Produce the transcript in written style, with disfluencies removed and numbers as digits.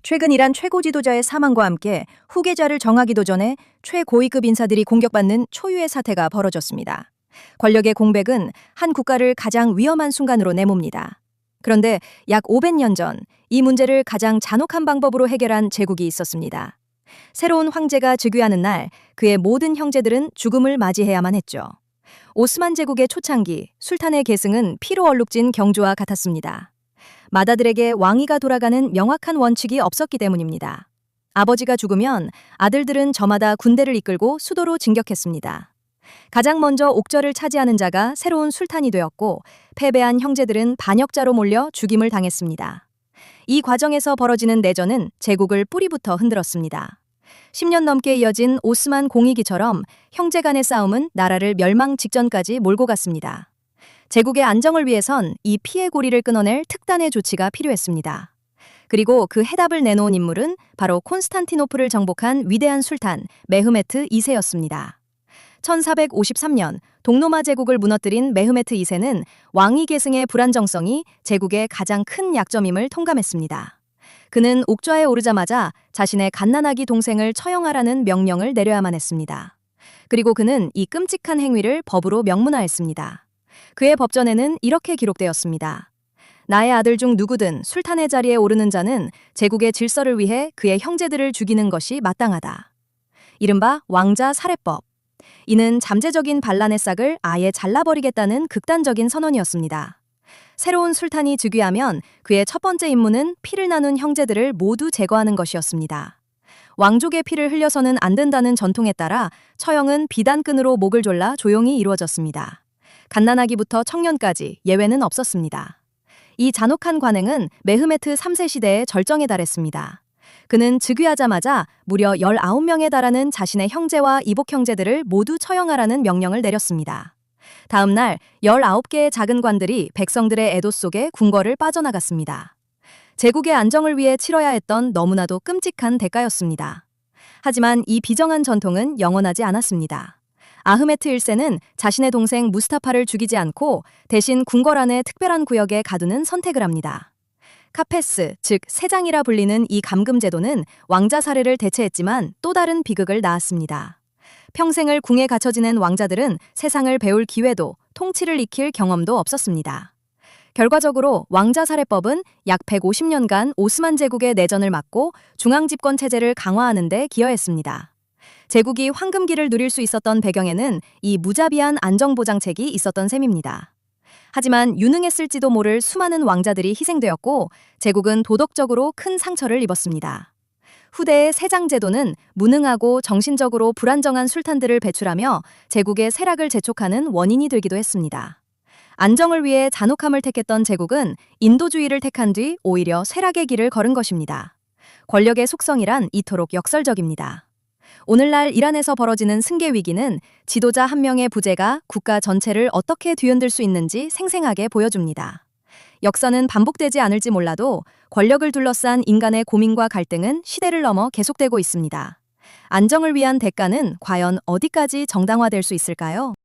최근 이란 최고 지도자의 사망과 함께 후계자를 정하기도 전에 최고위급 인사들이 공격받는 초유의 사태가 벌어졌습니다. 권력의 공백은 한 국가를 가장 위험한 순간으로 내몹니다. 그런데 약 500년 전 이 문제를 가장 잔혹한 방법으로 해결한 제국이 있었습니다. 새로운 황제가 즉위하는 날 그의 모든 형제들은 죽음을 맞이해야만 했죠. 오스만 제국의 초창기 술탄의 계승은 피로 얼룩진 경주와 같았습니다. 맏아들에게 왕위가 돌아가는 명확한 원칙이 없었기 때문입니다. 아버지가 죽으면 아들들은 저마다 군대를 이끌고 수도로 진격했습니다. 가장 먼저 옥저를 차지하는 자가 새로운 술탄이 되었고 패배한 형제들은 반역자로 몰려 죽임을 당했습니다. 이 과정에서 벌어지는 내전은 제국을 뿌리부터 흔들었습니다. 10년 넘게 이어진 오스만 공의기처럼 형제 간의 싸움은 나라를 멸망 직전까지 몰고 갔습니다. 제국의 안정을 위해선 이 피해 고리를 끊어낼 특단의 조치가 필요했습니다. 그리고 그 해답을 내놓은 인물은 바로 콘스탄티노플을 정복한 위대한 술탄 메흐메트 2세였습니다. 1453년 동로마 제국을 무너뜨린 메흐메트 2세는 왕위 계승의 불안정성이 제국의 가장 큰 약점임을 통감했습니다. 그는 옥좌에 오르자마자 자신의 갓난아기 동생을 처형하라는 명령을 내려야만 했습니다. 그리고 그는 이 끔찍한 행위를 법으로 명문화했습니다. 그의 법전에는 이렇게 기록되었습니다. 나의 아들 중 누구든 술탄의 자리에 오르는 자는 제국의 질서를 위해 그의 형제들을 죽이는 것이 마땅하다. 이른바 왕자 살해법. 이는 잠재적인 반란의 싹을 아예 잘라버리겠다는 극단적인 선언이었습니다. 새로운 술탄이 즉위하면 그의 첫 번째 임무는 피를 나눈 형제들을 모두 제거하는 것이었습니다. 왕족의 피를 흘려서는 안 된다는 전통에 따라 처형은 비단끈으로 목을 졸라 조용히 이루어졌습니다. 갓난아기부터 청년까지 예외는 없었습니다. 이 잔혹한 관행은 메흐메트 3세 시대의 절정에 달했습니다. 그는 즉위하자마자 무려 19명에 달하는 자신의 형제와 이복 형제들을 모두 처형하라는 명령을 내렸습니다. 다음 날 19개의 작은 관들이 백성들의 애도 속에 궁궐을 빠져나갔습니다. 제국의 안정을 위해 치러야 했던 너무나도 끔찍한 대가였습니다. 하지만 이 비정한 전통은 영원하지 않았습니다. 아흐메트 1세는 자신의 동생 무스타파를 죽이지 않고 대신 궁궐 안의 특별한 구역에 가두는 선택을 합니다. 카페스, 즉 세장이라 불리는 이 감금 제도는 왕자 살해를 대체했지만 또 다른 비극을 낳았습니다. 평생을 궁에 갇혀 지낸 왕자들은 세상을 배울 기회도 통치를 익힐 경험도 없었습니다. 결과적으로 왕자 살해법은 약 150년간 오스만 제국의 내전을 막고 중앙 집권 체제를 강화하는 데 기여했습니다. 제국이 황금기를 누릴 수 있었던 배경에는 이 무자비한 안정보장책이 있었던 셈입니다. 하지만 유능했을지도 모를 수많은 왕자들이 희생되었고 제국은 도덕적으로 큰 상처를 입었습니다. 후대의 세장제도는 무능하고 정신적으로 불안정한 술탄들을 배출하며 제국의 쇠락을 재촉하는 원인이 되기도 했습니다. 안정을 위해 잔혹함을 택했던 제국은 인도주의를 택한 뒤 오히려 쇠락의 길을 걸은 것입니다. 권력의 속성이란 이토록 역설적입니다. 오늘날 이란에서 벌어지는 승계 위기는 지도자 한 명의 부재가 국가 전체를 어떻게 뒤흔들 수 있는지 생생하게 보여줍니다. 역사는 반복되지 않을지 몰라도 권력을 둘러싼 인간의 고민과 갈등은 시대를 넘어 계속되고 있습니다. 안정을 위한 대가는 과연 어디까지 정당화될 수 있을까요?